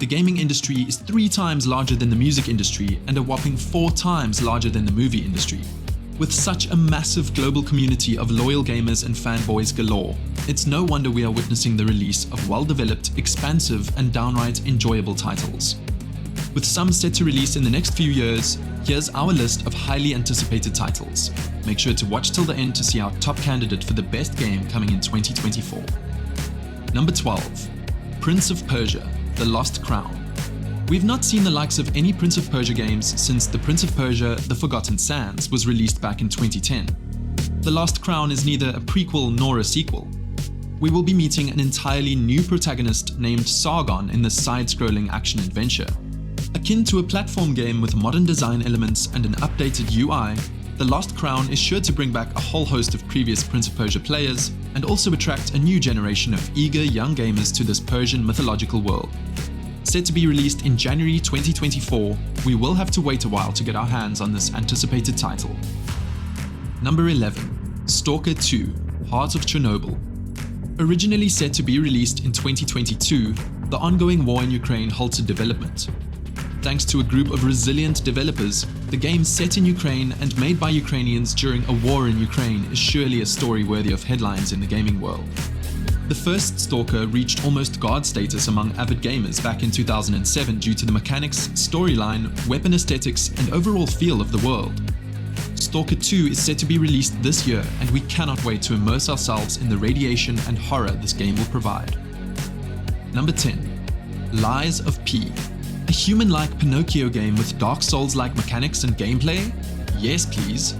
The gaming industry is 3 times larger than the music industry and a whopping 4 times larger than the movie industry. With such a massive global community of loyal gamers and fanboys galore, it's no wonder we are witnessing the release of well-developed, expansive, and downright enjoyable titles. With some set to release in the next few years, here's our list of highly anticipated titles. Make sure to watch till the end to see our top candidate for the best game coming in 2024. Number 12. Prince of Persia: The Lost Crown. We've not seen the likes of any Prince of Persia games since The Prince of Persia: The Forgotten Sands was released back in 2010. The Lost Crown is neither a prequel nor a sequel. We will be meeting an entirely new protagonist named Sargon in this side-scrolling action-adventure. Akin to a platform game with modern design elements and an updated UI, The Lost Crown is sure to bring back a whole host of previous Prince of Persia players and also attract a new generation of eager young gamers to this Persian mythological world. Set to be released in January 2024, we will have to wait a while to get our hands on this anticipated title. Number 11. Stalker 2: Heart of Chernobyl. Originally set to be released in 2022, the ongoing war in Ukraine halted development. Thanks to a group of resilient developers, the game set in Ukraine and made by Ukrainians during a war in Ukraine is surely a story worthy of headlines in the gaming world. The first Stalker reached almost god status among avid gamers back in 2007 due to the mechanics, storyline, weapon aesthetics, and overall feel of the world. Stalker 2 is set to be released this year, and we cannot wait to immerse ourselves in the radiation and horror this game will provide. Number 10. Lies of P. A human-like Pinocchio game with Dark Souls-like mechanics and gameplay? Yes, please.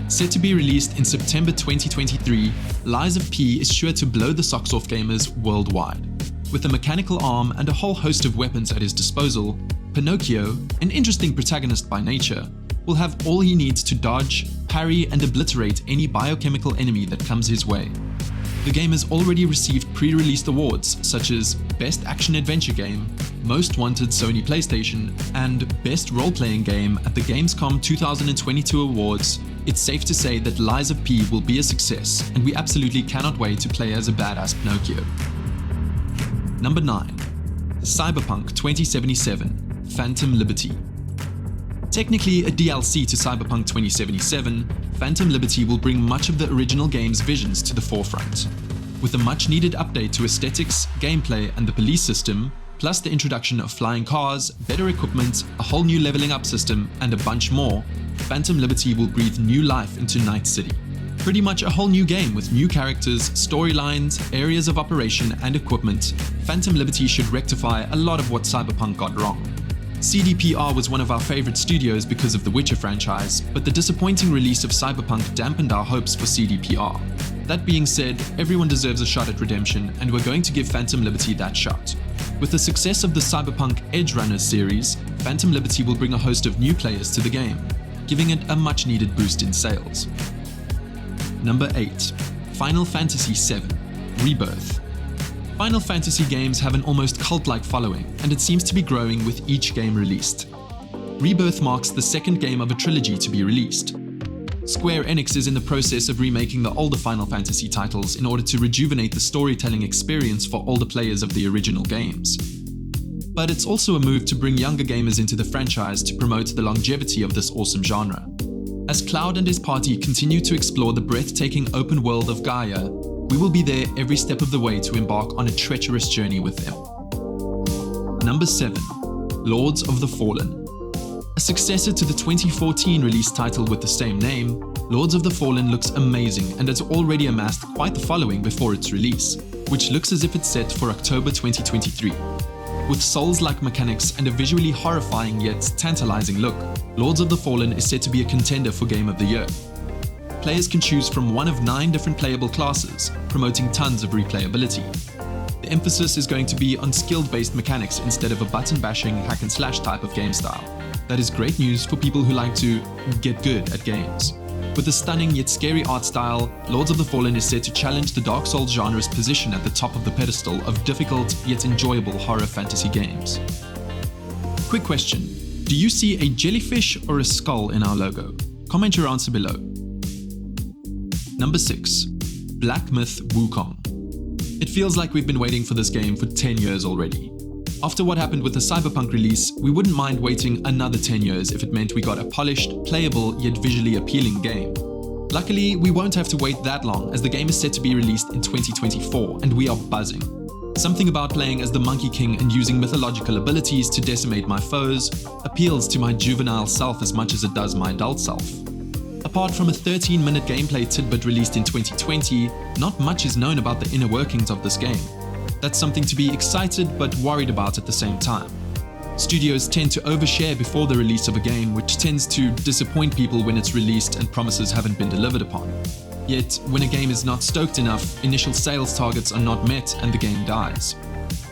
Set to be released in September 2023, Lies of P is sure to blow the socks off gamers worldwide. With a mechanical arm and a whole host of weapons at his disposal, Pinocchio, an interesting protagonist by nature, will have all he needs to dodge, parry, and obliterate any biochemical enemy that comes his way. The game has already received pre-released awards such as Best Action Adventure Game, Most Wanted Sony PlayStation, and Best Role-Playing Game at the Gamescom 2022 Awards. It's safe to say that Lies of P will be a success, and we absolutely cannot wait to play as a badass Pinocchio. Number 9. Cyberpunk 2077: Phantom Liberty. Technically a DLC to Cyberpunk 2077, Phantom Liberty will bring much of the original game's visions to the forefront. With a much-needed update to aesthetics, gameplay, and the police system, plus the introduction of flying cars, better equipment, a whole new leveling up system, and a bunch more, Phantom Liberty will breathe new life into Night City. Pretty much a whole new game with new characters, storylines, areas of operation, and equipment, Phantom Liberty should rectify a lot of what Cyberpunk got wrong. CDPR was one of our favorite studios because of the Witcher franchise, but the disappointing release of Cyberpunk dampened our hopes for CDPR. That being said, everyone deserves a shot at redemption, and we're going to give Phantom Liberty that shot. With the success of the Cyberpunk Edge Runners series, Phantom Liberty will bring a host of new players to the game, giving it a much-needed boost in sales. Number 8. Final Fantasy VII: Rebirth. Final Fantasy games have an almost cult-like following, and it seems to be growing with each game released. Rebirth marks the second game of a trilogy to be released. Square Enix is in the process of remaking the older Final Fantasy titles in order to rejuvenate the storytelling experience for older players of the original games. But it's also a move to bring younger gamers into the franchise to promote the longevity of this awesome genre. As Cloud and his party continue to explore the breathtaking open world of Gaia, we will be there every step of the way to embark on a treacherous journey with them. Number 7. Lords of the Fallen. A successor to the 2014 release title with the same name, Lords of the Fallen looks amazing and has already amassed quite the following before its release, which looks as if it's set for October 2023. With Souls-like mechanics and a visually horrifying yet tantalizing look, Lords of the Fallen is set to be a contender for Game of the Year. Players can choose from one of 9 different playable classes, promoting tons of replayability. The emphasis is going to be on skill-based mechanics instead of a button-bashing hack-and-slash type of game style. That is great news for people who like to get good at games. With a stunning yet scary art style, Lords of the Fallen is set to challenge the Dark Souls genre's position at the top of the pedestal of difficult yet enjoyable horror fantasy games. Quick question: do you see a jellyfish or a skull in our logo? Comment your answer below. Number 6. Black Myth: Wukong. It feels like we've been waiting for this game for 10 years already. After what happened with the Cyberpunk release, we wouldn't mind waiting another 10 years if it meant we got a polished, playable, yet visually appealing game. Luckily, we won't have to wait that long as the game is set to be released in 2024 and we are buzzing. Something about playing as the Monkey King and using mythological abilities to decimate my foes appeals to my juvenile self as much as it does my adult self. Apart from a 13-minute gameplay tidbit released in 2020, not much is known about the inner workings of this game. That's something to be excited but worried about at the same time. Studios tend to overshare before the release of a game, which tends to disappoint people when it's released and promises haven't been delivered upon. Yet, when a game is not stoked enough, initial sales targets are not met and the game dies.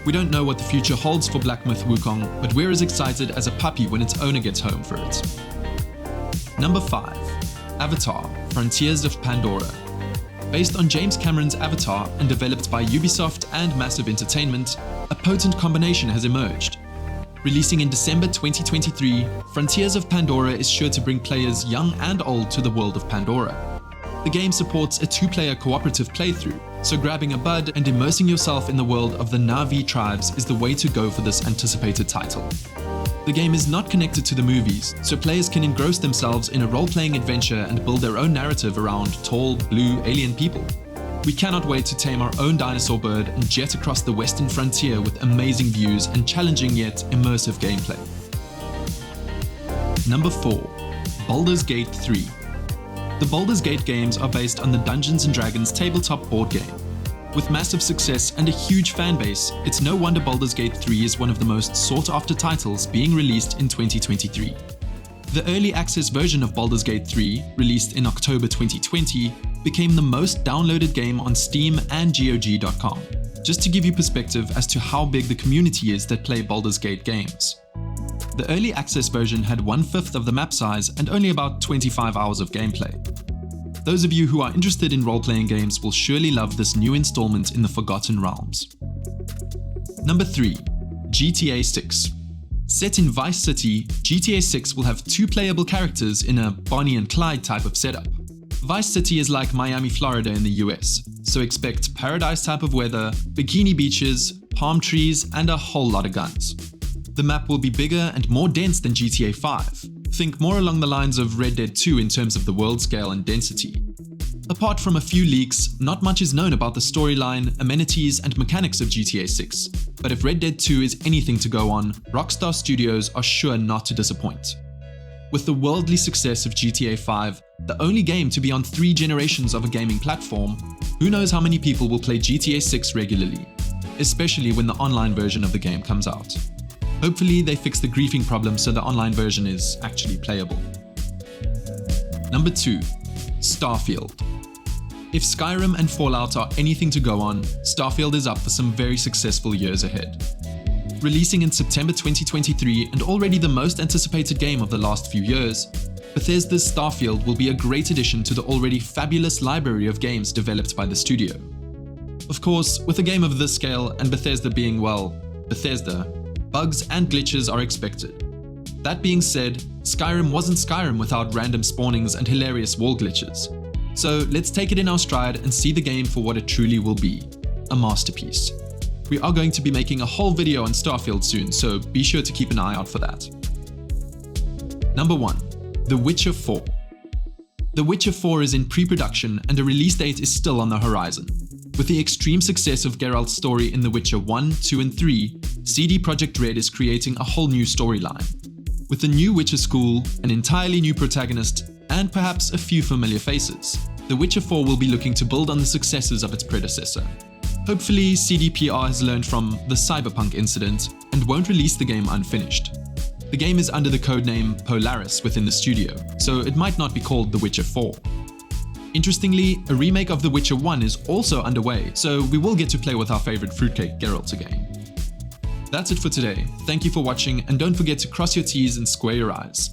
We don't know what the future holds for Black Myth Wukong, but we're as excited as a puppy when its owner gets home for it. Number 5. Avatar: Frontiers of Pandora. Based on James Cameron's Avatar and developed by Ubisoft and Massive Entertainment, a potent combination has emerged. Releasing in December 2023, Frontiers of Pandora is sure to bring players young and old to the world of Pandora. The game supports a 2-player cooperative playthrough, so grabbing a bud and immersing yourself in the world of the Na'vi tribes is the way to go for this anticipated title. The game is not connected to the movies, so players can engross themselves in a role-playing adventure and build their own narrative around tall, blue, alien people. We cannot wait to tame our own dinosaur bird and jet across the western frontier with amazing views and challenging yet immersive gameplay. Number 4. Baldur's Gate 3. The Baldur's Gate games are based on the Dungeons & Dragons tabletop board game. With massive success and a huge fanbase, it's no wonder Baldur's Gate 3 is one of the most sought-after titles being released in 2023. The early access version of Baldur's Gate 3, released in October 2020, became the most downloaded game on Steam and GOG.com, just to give you perspective as to how big the community is that play Baldur's Gate games. The early access version had 1/5 of the map size and only about 25 hours of gameplay. Those of you who are interested in role-playing games will surely love this new installment in the Forgotten Realms. Number 3. GTA 6. Set in Vice City, GTA 6 will have 2 playable characters in a Bonnie and Clyde type of setup. Vice City is like Miami, Florida in the US, so expect paradise type of weather, bikini beaches, palm trees, and a whole lot of guns. The map will be bigger and more dense than GTA 5. Think more along the lines of Red Dead 2 in terms of the world scale and density. Apart from a few leaks, not much is known about the storyline, amenities, and mechanics of GTA 6. But if Red Dead 2 is anything to go on, Rockstar Studios are sure not to disappoint. With the worldly success of GTA 5, the only game to be on 3 generations of a gaming platform, who knows how many people will play GTA 6 regularly, especially when the online version of the game comes out. Hopefully they fix the griefing problem so the online version is actually playable. Number 2. Starfield. If Skyrim and Fallout are anything to go on, Starfield is up for some very successful years ahead. Releasing in September 2023 and already the most anticipated game of the last few years, Bethesda's Starfield will be a great addition to the already fabulous library of games developed by the studio. Of course, with a game of this scale and Bethesda being, well, Bethesda, bugs and glitches are expected. That being said, Skyrim wasn't Skyrim without random spawnings and hilarious wall glitches. So let's take it in our stride and see the game for what it truly will be, a masterpiece. We are going to be making a whole video on Starfield soon, so be sure to keep an eye out for that. Number 1. The Witcher 4. The Witcher 4 is in pre-production and a release date is still on the horizon. With the extreme success of Geralt's story in The Witcher 1, 2 and 3, CD Projekt Red is creating a whole new storyline. With the new Witcher school, an entirely new protagonist, and perhaps a few familiar faces, The Witcher 4 will be looking to build on the successes of its predecessor. Hopefully, CDPR has learned from the Cyberpunk incident and won't release the game unfinished. The game is under the codename Polaris within the studio, so it might not be called The Witcher 4. Interestingly, a remake of The Witcher 1 is also underway, so we will get to play with our favorite fruitcake Geralt again. That's it for today. Thank you for watching, and don't forget to cross your T's and square your I's.